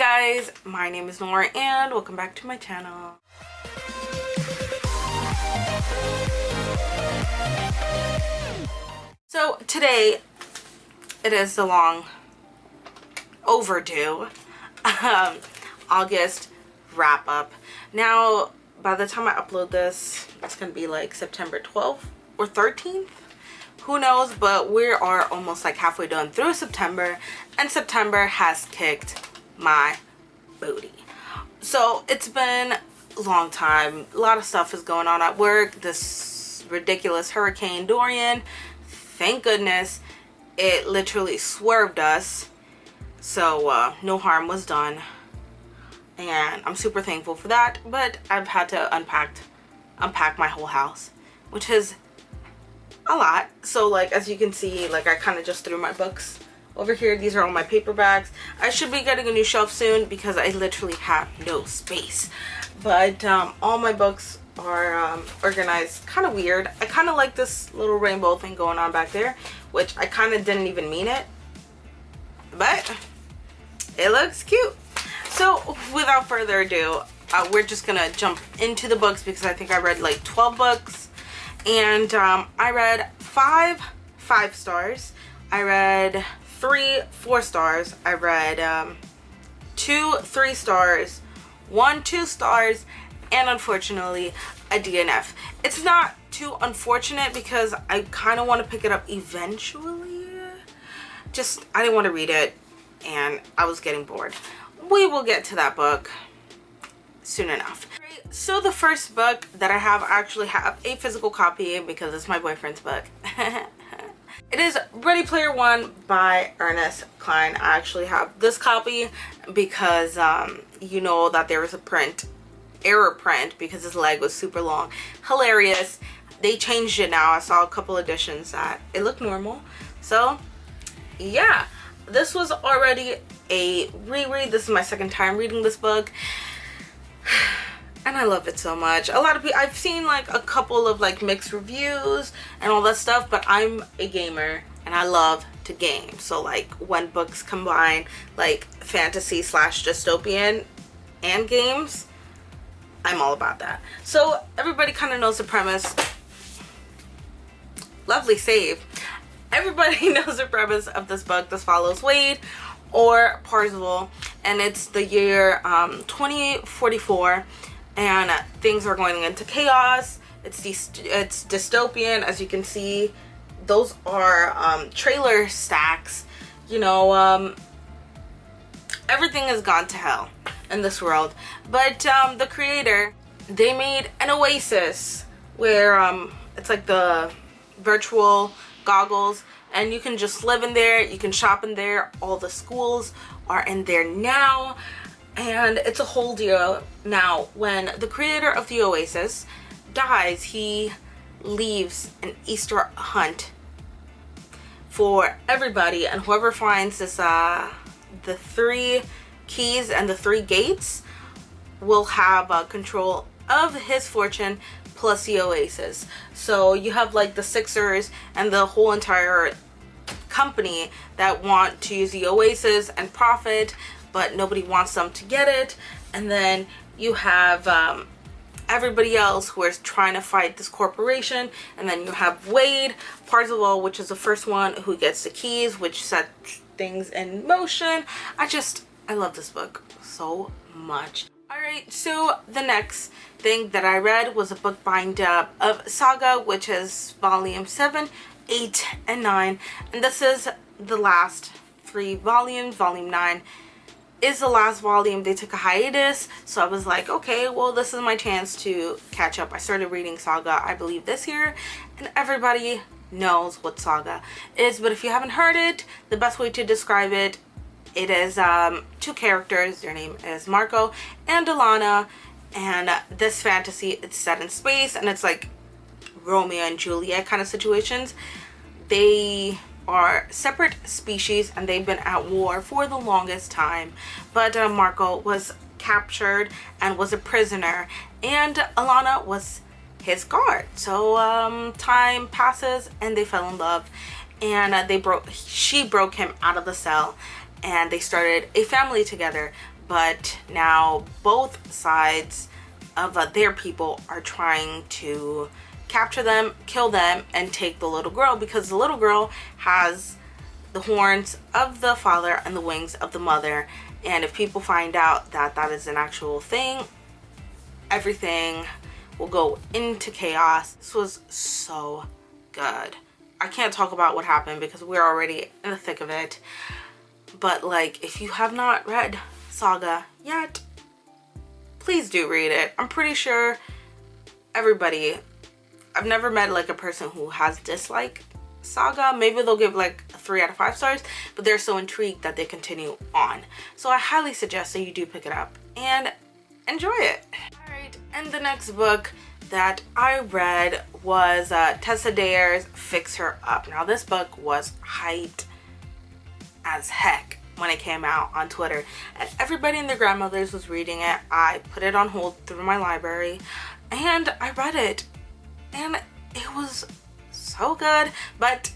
guys, my name is Nora and welcome back to my channel. So today it is the long overdue August wrap up. Now by the time I upload this, it's gonna be like September 12th or 13th, who knows, but we are almost like halfway done through September, and September has kicked my booty. So it's been a long time. A lot of stuff is going on at work. This ridiculous Hurricane Dorian, thank goodness it literally swerved us, so no harm was done, and I'm super thankful for that. But I've had to unpack my whole house, which is a lot. So like, as you can see, like I kind of just threw my books over here. These are all my paperbacks. I should be getting a new shelf soon because I literally have no space. But all my books are organized kind of weird. I kind of like this little rainbow thing going on back there, which I kind of didn't even mean it, but it looks cute. So without further ado, we're just gonna jump into the books because I think I read like 12 books. And I read 5 5-stars. I read 3 4-stars. I read 2 3-stars, 1 2-stars, and unfortunately a DNF. It's not too unfortunate because I kind of want to pick it up eventually. Just, I didn't want to read it and I was getting bored. We will get to that book soon enough. So the first book that I actually have a physical copy because it's my boyfriend's book. It is Ready Player One by Ernest Cline. I actually have this copy because you know that there was a error print because his leg was super long. Hilarious. They changed it now. I saw a couple editions that it looked normal. So yeah, this was already a reread. This is my second time reading this book. And I love it so much. A lot of people, I've seen like a couple of like mixed reviews and all that stuff, but I'm a gamer and I love to game. So like when books combine like fantasy / dystopian and games, I'm all about that. So everybody kind of knows the premise. Lovely save. Everybody knows the premise of this book. This follows Wade or Parzival, and it's the year 2844. And things are going into chaos. It's dystopian, as you can see. Those are trailer stacks. You know, everything has gone to hell in this world. But the creator, they made an oasis where it's like the virtual goggles, and you can just live in there. You can shop in there. All the schools are in there now. And it's a whole deal. Now, when the creator of the oasis dies, he leaves an Easter hunt for everybody, and whoever finds this the 3 keys and the 3 gates will have control of his fortune plus the oasis. So you have like the Sixers and the whole entire company that want to use the oasis and profit, but nobody wants them to get it. And then you have everybody else who is trying to fight this corporation. And then you have Wade Parzival, which is the first one who gets the keys, which set things in motion. I love this book so much. Alright, so the next thing that I read was a book bind up of Saga, which is volume 7, 8, and 9. And this is the last 3 volumes. Volume 9 is the last volume. They took a hiatus, so I was like, okay, well, this is my chance to catch up. I started reading Saga, I believe, this year, and everybody knows what Saga is. But if you haven't heard it, the best way to describe it, it is 2 characters. Their name is Marco and Alana, and this fantasy, it's set in space, and it's like Romeo and Juliet kind of situations. They are separate species and they've been at war for the longest time, but Marco was captured and was a prisoner, and Alana was his guard. So time passes and they fell in love, and she broke him out of the cell, and they started a family together. but now both sides of their people are trying to capture them, kill them, and take the little girl, because the little girl has the horns of the father and the wings of the mother. And if people find out that that is an actual thing, everything will go into chaos. This was so good. I can't talk about what happened because we're already in the thick of it. But like, if you have not read Saga yet, please do read it. I'm pretty sure everybody, I've never met like a person who has disliked Saga. Maybe they'll give like 3 out of 5 stars, but they're so intrigued that they continue on. So I highly suggest that you do pick it up and enjoy it. All right, and the next book that I read was Tessa Dare's Fix Her Up. Now this book was hyped as heck when it came out on Twitter, and everybody and their grandmothers was reading it. I put it on hold through my library and I read it, and it was so good, but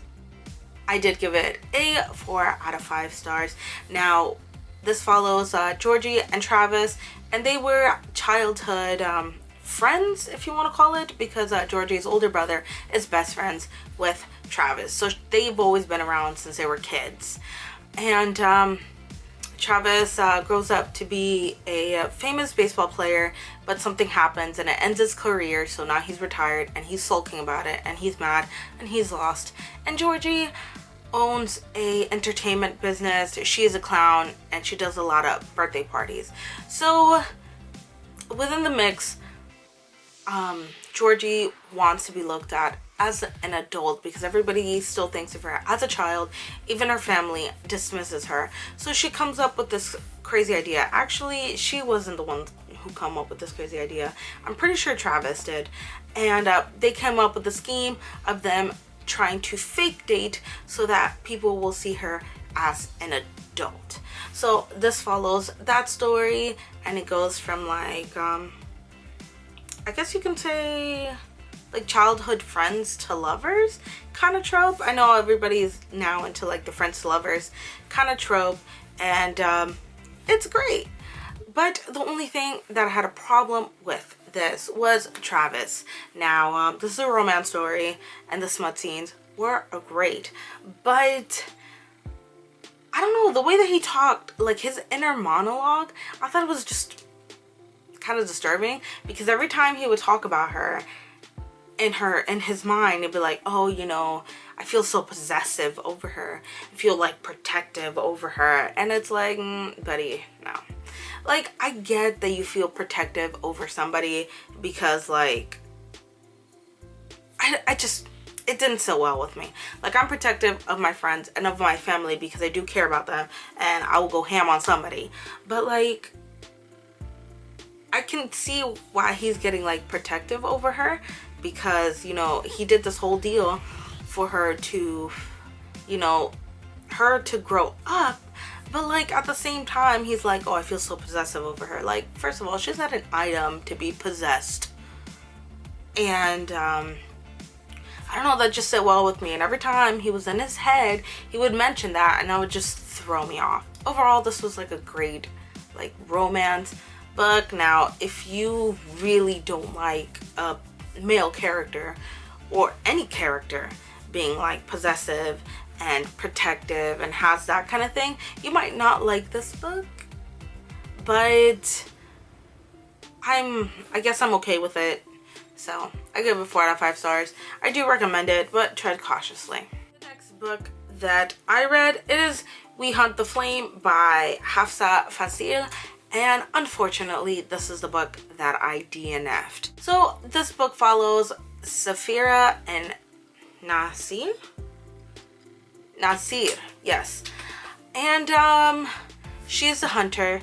I did give it a 4 out of 5 stars. Now this follows Georgie and Travis, and they were childhood friends, if you want to call it, because Georgie's older brother is best friends with Travis, so they've always been around since they were kids. And Travis grows up to be a famous baseball player, but something happens and it ends his career, so now he's retired and he's sulking about it and he's mad and he's lost. And Georgie owns a entertainment business. She is a clown and she does a lot of birthday parties. So within the mix, Georgie wants to be looked at as an adult because everybody still thinks of her as a child. Even her family dismisses her. So she comes up with this crazy idea. Actually, she wasn't the one who come up with this crazy idea. I'm pretty sure Travis did. And they came up with the scheme of them trying to fake date so that people will see her as an adult. So this follows that story, and it goes from like I guess you can say like childhood friends to lovers kind of trope. I know everybody's now into like the friends to lovers kind of trope, and it's great. But the only thing that I had a problem with this was Travis. Now this is a romance story and the smut scenes were great, but I don't know, the way that he talked, like his inner monologue, I thought it was just kind of disturbing, because every time he would talk about her in his mind, it'd be like, oh, you know, I feel so possessive over her, I feel like protective over her. And it's like, buddy, no. Like, I get that you feel protective over somebody because like I just, it didn't sit well with me. Like, I'm protective of my friends and of my family because I do care about them and I will go ham on somebody, but like I can see why he's getting like protective over her, because, you know, he did this whole deal for her to, you know, her to grow up. But like at the same time, he's like, oh, I feel so possessive over her. Like, first of all, she's not an item to be possessed. And I don't know, that just sit well with me. And every time he was in his head, he would mention that, and that would just throw me off. Overall, this was like a great like romance book. Now, if you really don't like a male character or any character being like possessive and protective and has that kind of thing, you might not like this book. But I guess I'm okay with it, so I give it 4 out of 5 stars. I do recommend it, but tread cautiously. The next book that I read is We Hunt the Flame by Hafsa Fasil. And unfortunately, this is the book that I DNF'd. So this book follows Safira and Nasir, yes. And she's a hunter,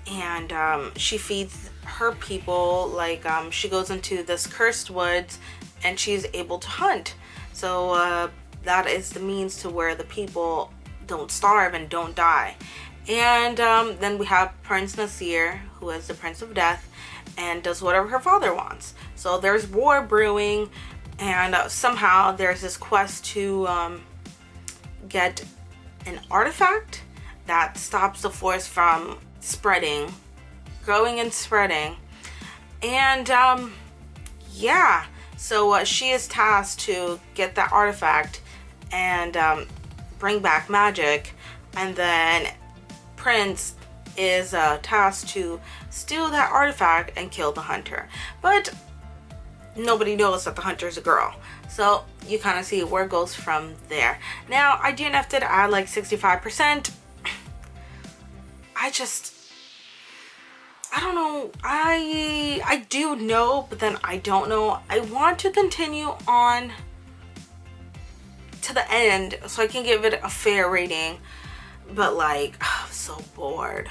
and she feeds her people, like she goes into this cursed woods and she's able to hunt. So that is the means to where the people don't starve and don't die. And then we have Prince Nasir, who is the Prince of Death and does whatever her father wants. So there's war brewing, and somehow there's this quest to get an artifact that stops the force from spreading, growing and spreading. And yeah, so she is tasked to get that artifact and bring back magic, and then Prince is tasked to steal that artifact and kill the hunter. But nobody knows that the hunter is a girl, so you kind of see where it goes from there. Now I DNF'd it at like 65%. I don't know. I do know, but then I don't know. I want to continue on to the end so I can give it a fair rating, but like, I'm so bored.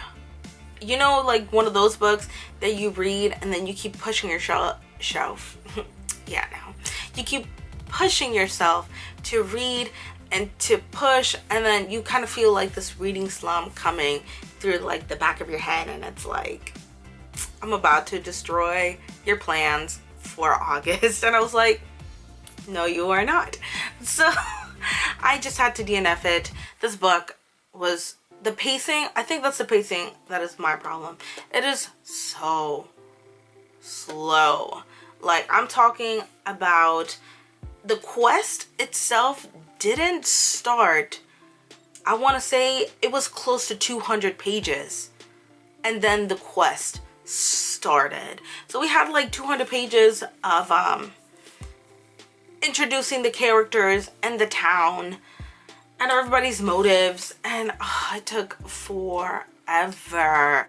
You know, like one of those books that you read and then you keep pushing your shelf. Yeah, no. You keep pushing yourself to read and to push, and then you kind of feel like this reading slump coming through like the back of your head, and it's like, I'm about to destroy your plans for August. And I was like, no, you are not. So I just had to DNF it. This book was, the pacing, I think that's the pacing that is my problem. It is so slow. Like, I'm talking about the quest itself didn't start, I want to say it was close to 200 pages, and then the quest started. So we had like 200 pages of introducing the characters and the town and everybody's motives, and it took forever.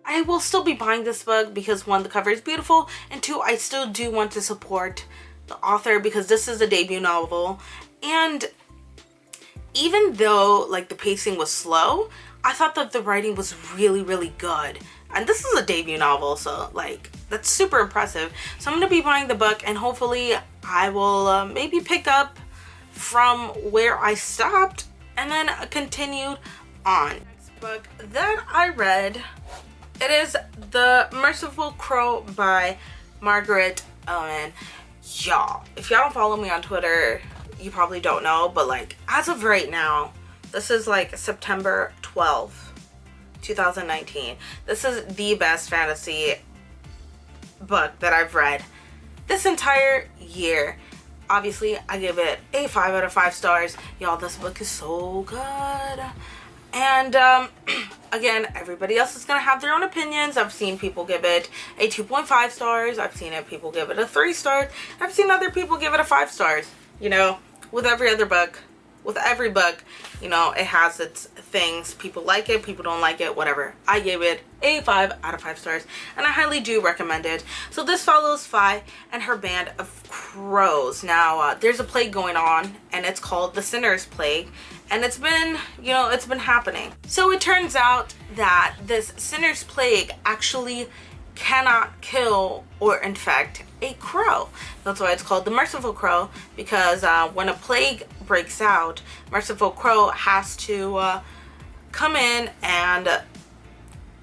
I will still be buying this book because one, the cover is beautiful, and two, I still do want to support the author because this is a debut novel. And even though like the pacing was slow, I thought that the writing was really, really good. And this is a debut novel, so like that's super impressive. So I'm gonna be buying the book, and hopefully I will maybe pick up from where I stopped and then continued on. Next book that I read, it is The Merciful Crow by Margaret Owen. Y'all, if y'all don't follow me on Twitter, you probably don't know, but like as of right now, this is like September 12th. 2019. This is the best fantasy book that I've read this entire year. Obviously, I give it a 5 out of 5 stars. Y'all, this book is so good. And again, everybody else is gonna have their own opinions. I've seen people give it a 2.5 stars. I've seen people give it a 3 stars. I've seen other people give it a 5 stars. You know, with every other book, with every book, you know, it has its things. People like it, people don't like it, whatever. I gave it a 5 out of 5 stars, and I highly do recommend it. So this follows Fi and her band of crows. Now, there's a plague going on, and it's called the Sinner's Plague, and it's been, you know, it's been happening. So it turns out that this Sinner's Plague actually cannot kill or infect a crow. That's why it's called the Merciful Crow, because when a plague breaks out, Merciful Crow has to come in and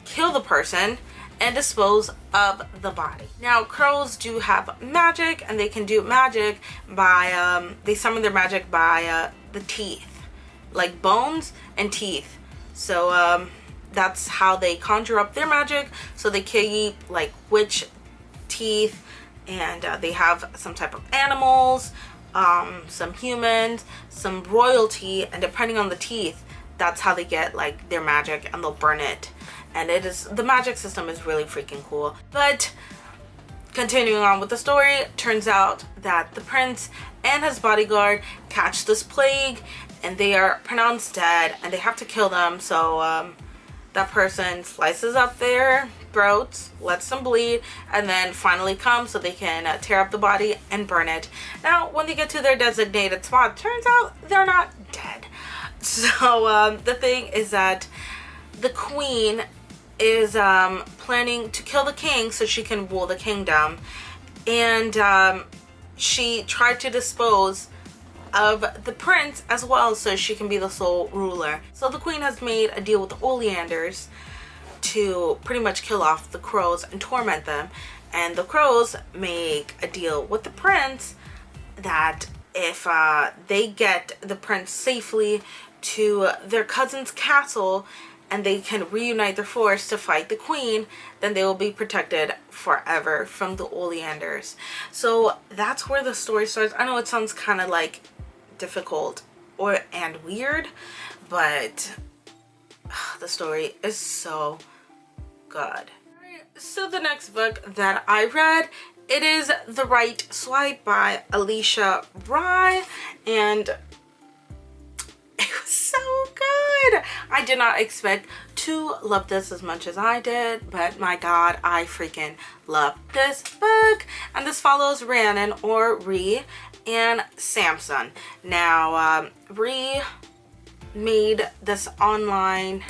kill the person and dispose of the body. Now, crows do have magic, and they can do magic by they summon their magic by the teeth, like bones and teeth. So that's how they conjure up their magic. So they keep like witch teeth, and they have some type of animals, some humans, some royalty, and depending on the teeth, that's how they get like their magic, and they'll burn it. And it is, the magic system is really freaking cool. But continuing on with the story, turns out that the prince and his bodyguard catch this plague, and they are pronounced dead, and they have to kill them. So that person slices up their throats, lets them bleed, and then finally comes so they can tear up the body and burn it. Now, when they get to their designated spot, turns out they're not dead. So the thing is that the queen is planning to kill the king so she can rule the kingdom, and she tried to dispose of the prince as well so she can be the sole ruler. So the queen has made a deal with the Oleanders to pretty much kill off the crows and torment them, and the crows make a deal with the prince that if they get the prince safely to their cousin's castle and they can reunite their force to fight the queen, then they will be protected forever from the Oleanders. So that's where the story starts. I know it sounds kind of like difficult and weird, but the story is so good. So the next book that I read, it is The Right Swipe by Alicia Rye, and it was so good. I did not expect to love this as much as I did, but my god, I freaking love this book. And this follows Rhiannon, or Rhi, and Samson. Now, Rhi made this online,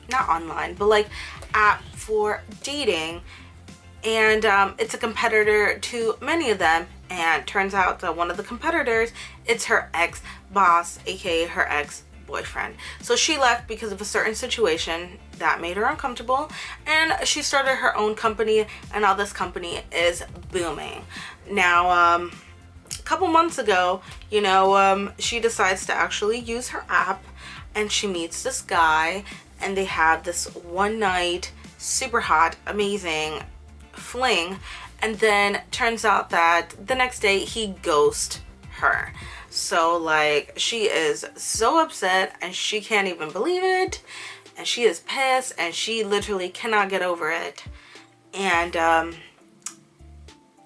not online, but like app for dating, and it's a competitor to many of them, and turns out that one of the competitors, it's her ex-boss, aka her ex-boyfriend. So she left because of a certain situation that made her uncomfortable, and she started her own company, and now this company is booming. Now, a couple months ago, you know, she decides to actually use her app, and she meets this guy, and they have this one night super hot, amazing fling, and then turns out that the next day he ghosts her. So like, she is so upset and she can't even believe it, and she is pissed, and she literally cannot get over it. And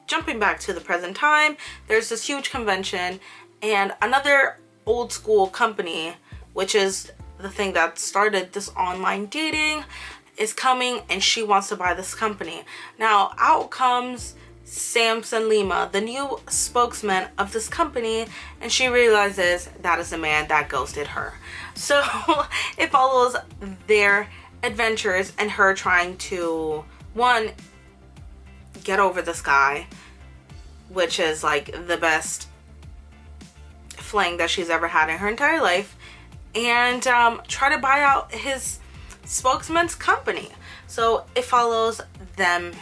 jumping back to the present time, there's this huge convention, and another old school company, which is the thing that started this online dating, is coming, and she wants to buy this company. Now out comes Samson Lima, the new spokesman of this company, and she realizes that is the man that ghosted her. So it follows their adventures and her trying to, one, get over this guy, which is like the best fling that she's ever had in her entire life, and try to buy out his spokesman's company. So it follows them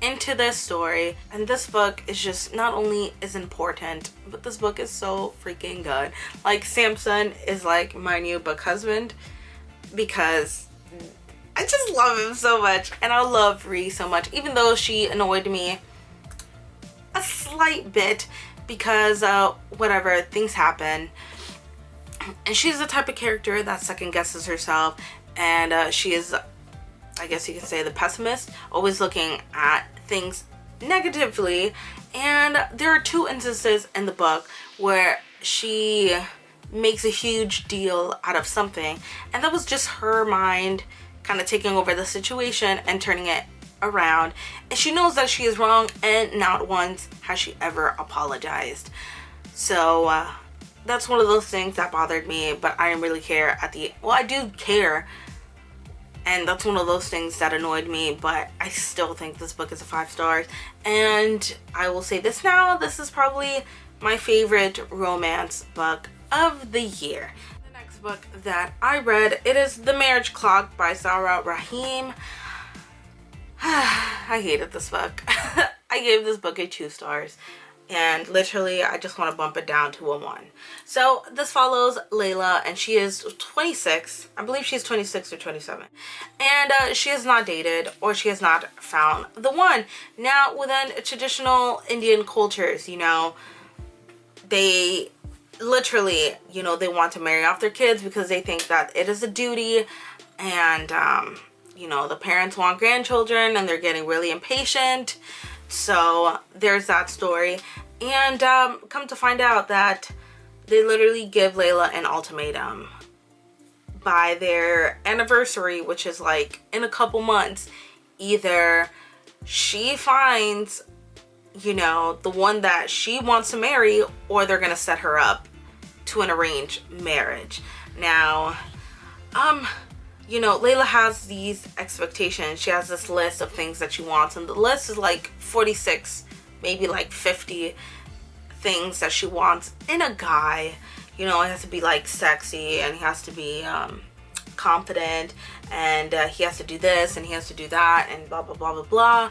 into this story, and this book is just, not only is important, but this book is so freaking good. Like, Samson is like my new book husband, because I just love him so much, and I love Rhi so much, even though she annoyed me a slight bit, because whatever, things happen, and she's the type of character that second guesses herself, and she is, I guess you can say, the pessimist, always looking at things negatively. And there are two instances in the book where she makes a huge deal out of something, and that was just her mind kind of taking over the situation and turning it around, and she knows that she is wrong, and not once has she ever apologized. So that's one of those things that bothered me, but I didn't really care at the, well, I do care, and that's one of those things that annoyed me, but I still think this book is a 5 stars. And I will say this now, this is probably my favorite romance book of the year. The next book that I read, it is The Marriage Clock by Zahra Rahim. I hated this book. I gave this book a 2 stars. And literally, I just want to bump it down to a 1. So this follows Layla, and she is 26. I believe she's 26 or 27. And she has not dated, or she has not found the one. Now, within traditional Indian cultures, you know, they literally, you know, they want to marry off their kids because they think that it is a duty. And, you know, the parents want grandchildren, and they're getting really impatient. So there's that story. And come to find out that they literally give Layla an ultimatum. By their anniversary, which is like in a couple months, either she finds, you know, the one that she wants to marry, or they're gonna set her up to an arranged marriage. Now, you know, Layla has these expectations. She has this list of things that she wants, and the list is like 46, maybe like 50 things that she wants in a guy. You know, he has to be like sexy, and he has to be confident, and he has to do this, and he has to do that, and blah blah blah blah blah.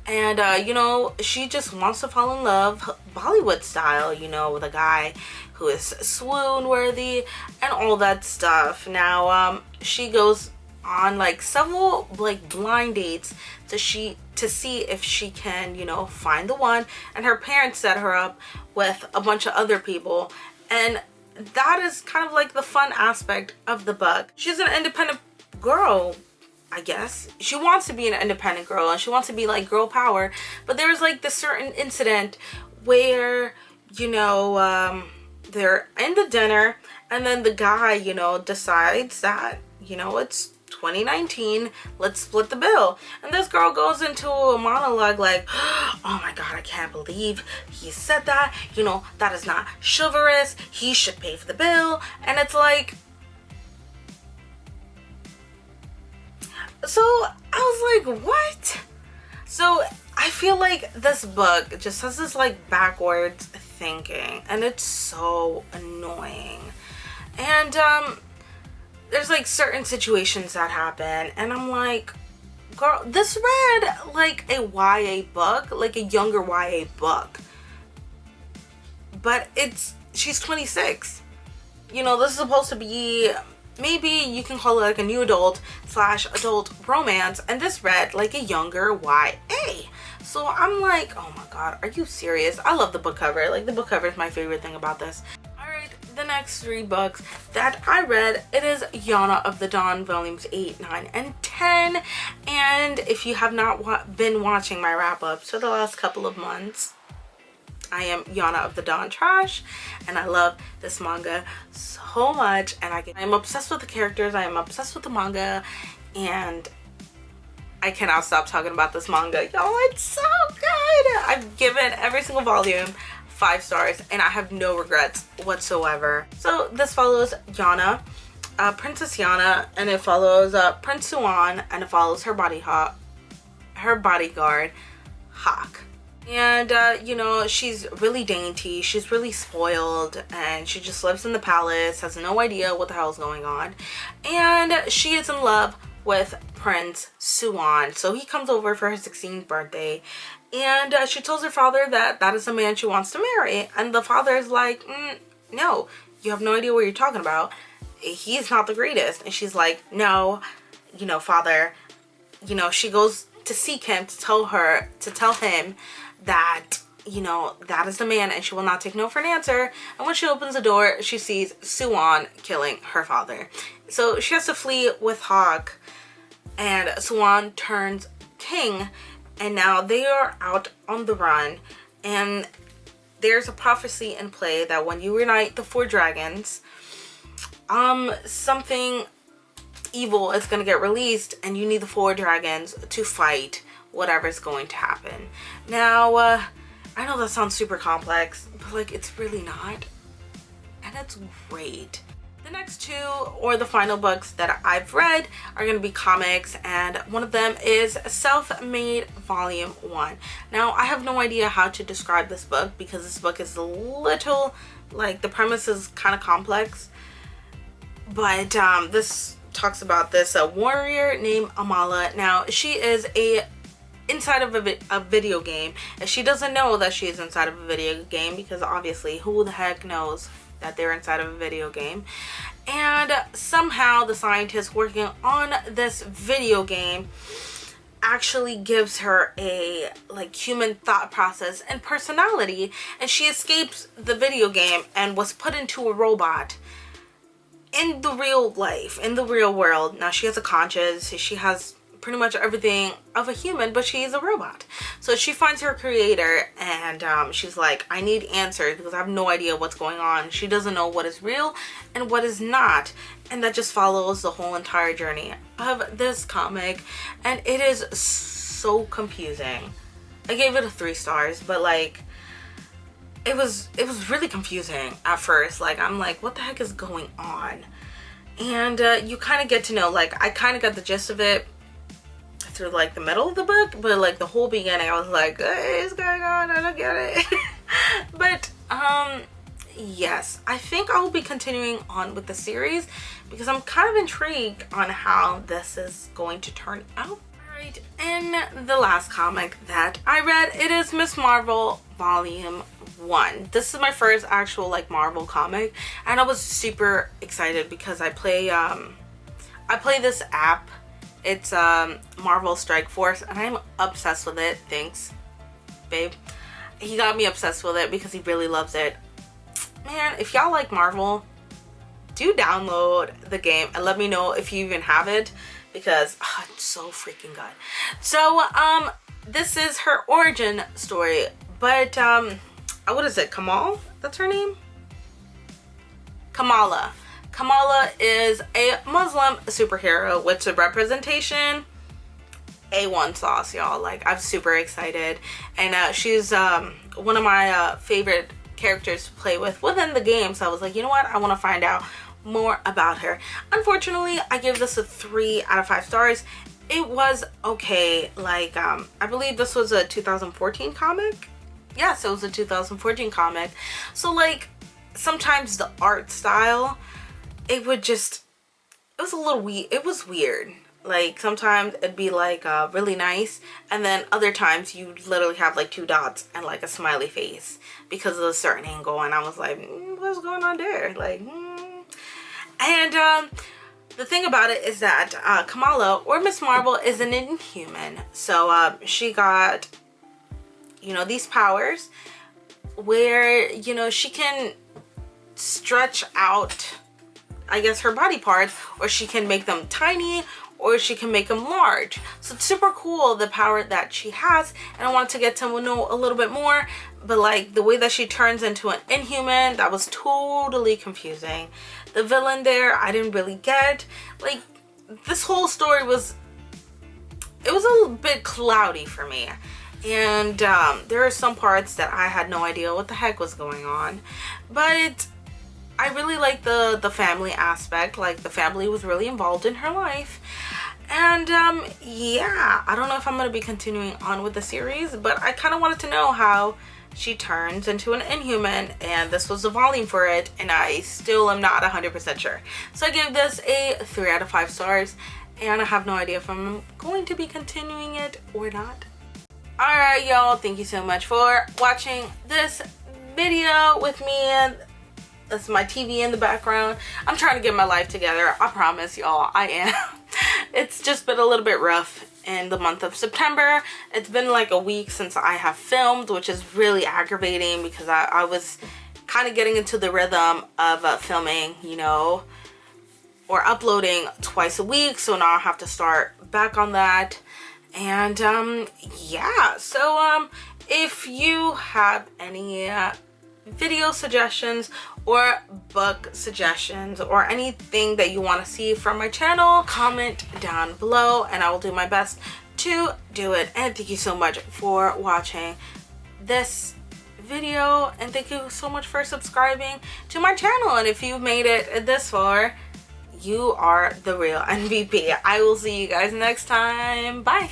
And you know, she just wants to fall in love Bollywood style, you know, with a guy who is swoon worthy and all that stuff. Now she goes on like several like blind dates to see if she can, you know, find the one, and her parents set her up with a bunch of other people. And that is kind of like the fun aspect of the book. She's an independent girl, I guess. She wants to be an independent girl and she wants to be like girl power, but there's like this certain incident where, you know, they're in the dinner and then the guy, you know, decides that, you know, it's 2019, let's split the bill. And this girl goes into a monologue like, oh my god, I can't believe he said that, you know, that is not chivalrous, he should pay for the bill. And it's like, so I was like, what? So I feel like this book just has this like backwards thinking, and it's so annoying. And there's like certain situations that happen and I'm like, girl, this read like a YA book, like a younger YA book, but she's 26. You know, this is supposed to be, maybe you can call it like a new adult / adult romance, and this read like a younger YA. So I'm like, oh my god, are you serious? I love the book cover. Like, the book cover is my favorite thing about this. Alright, the next 3 books that I read, it is Jana of the Dawn volumes 8, 9, and 10. And if you have not been watching my wrap-ups for the last couple of months, I am Jana of the Dawn trash, and I love this manga so much, and I am obsessed with the characters, I am obsessed with the manga, and I cannot stop talking about this manga. Y'all, it's so good! I've given every single volume 5 stars, and I have no regrets whatsoever. So this follows Jana, Princess Jana, and it follows Prince Suan, and it follows her bodyguard, Hawk. And you know, she's really dainty, she's really spoiled, and she just lives in the palace, has no idea what the hell is going on. And she is in love with Prince Suan. So he comes over for her 16th birthday, and she tells her father that that is the man she wants to marry. And the father is like, no, you have no idea what you're talking about. He's not the greatest. And she's like, no, you know, father, you know, she goes to seek him to tell him that, you know, that is the man, and she will not take no for an answer. And when she opens the door, she sees Suan killing her father. So she has to flee with Hawk, and Suan turns king, and now they are out on the run. And there's a prophecy in play that when you unite the 4 dragons, something evil is going to get released, and you need the 4 dragons to fight whatever's going to happen. Now, I know that sounds super complex, but like, it's really not, and it's great. The next 2, or the final books that I've read, are going to be comics, and one of them is Self-Made Volume 1. Now, I have no idea how to describe this book because this book is a little, like, the premise is kind of complex, but this talks about this warrior named Amala. Now, she is inside of a video game, and she doesn't know that she's inside of a video game, because obviously who the heck knows that they're inside of a video game. And somehow the scientist working on this video game actually gives her a like human thought process and personality, and she escapes the video game and was put into a robot in the real life, in the real world. Now she has a conscience, she has pretty much everything of a human, but she is a robot. So she finds her creator, and she's like, I need answers because I have no idea what's going on. She doesn't know what is real and what is not, and that just follows the whole entire journey of this comic, and it is so confusing. I gave it a 3 stars, but like, it was really confusing at first. Like, I'm like, what the heck is going on? And you kind of get to know, like, I kind of got the gist of it through like the middle of the book, but like the whole beginning I was like, what is going on? I don't get it. But yes, I think I will be continuing on with the series because I'm kind of intrigued on how this is going to turn out. Alright, and the last comic that I read, it is Miss Marvel Volume 1. This is my first actual like Marvel comic, and I was super excited because I play I play this app. It's Marvel Strike Force, and I'm obsessed with it. Thanks, babe. He got me obsessed with it because he really loves it. Man, if y'all like Marvel, do download the game and let me know if you even have it, because it's so freaking good. So this is her origin story, but what is it, Kamal? That's her name? Kamala. Kamala is a Muslim superhero with some representation. A1 sauce, y'all. Like, I'm super excited, and she's one of my favorite characters to play with within the game. So I was like, you know what, I want to find out more about her. Unfortunately, I give this a 3 out of 5 stars. It was okay. Like, I believe this was a 2014 comic. Yes, it was a 2014 comic. So like, sometimes the art style, it was a little weird. It was weird. Like, sometimes it'd be like really nice, and then other times you literally have like 2 dots and like a smiley face because of a certain angle, and I was like, what's going on there? Like, And the thing about it is that Kamala, or Miss Marvel, is an Inhuman. So she got, you know, these powers where, you know, she can stretch out, I guess, her body parts, or she can make them tiny, or she can make them large. So it's super cool, the power that she has, and I wanted to get to know a little bit more. But like, the way that she turns into an Inhuman, that was totally confusing. The villain there, I didn't really get. Like, this whole story was, it was a little bit cloudy for me. And there are some parts that I had no idea what the heck was going on. But I really like the family aspect. Like, the family was really involved in her life. And yeah, I don't know if I'm going to be continuing on with the series, but I kind of wanted to know how she turns into an Inhuman, and this was the volume for it, and I still am not 100% sure. So I give this a 3 out of 5 stars, and I have no idea if I'm going to be continuing it or not. Alright, y'all, thank you so much for watching this video with me. That's my TV in the background. I'm trying to get my life together. I promise, y'all, I am. It's just been a little bit rough in the month of September. It's been like a week since I have filmed, which is really aggravating because I was kind of getting into the rhythm of filming, you know, or uploading twice a week. So now I have to start back on that. And yeah, so if you have any video suggestions or book suggestions or anything that you want to see from my channel, comment down below and I will do my best to do it. And thank you so much for watching this video, and thank you so much for subscribing to my channel. And if you've made it this far, you are the real MVP. I will see you guys next time. Bye.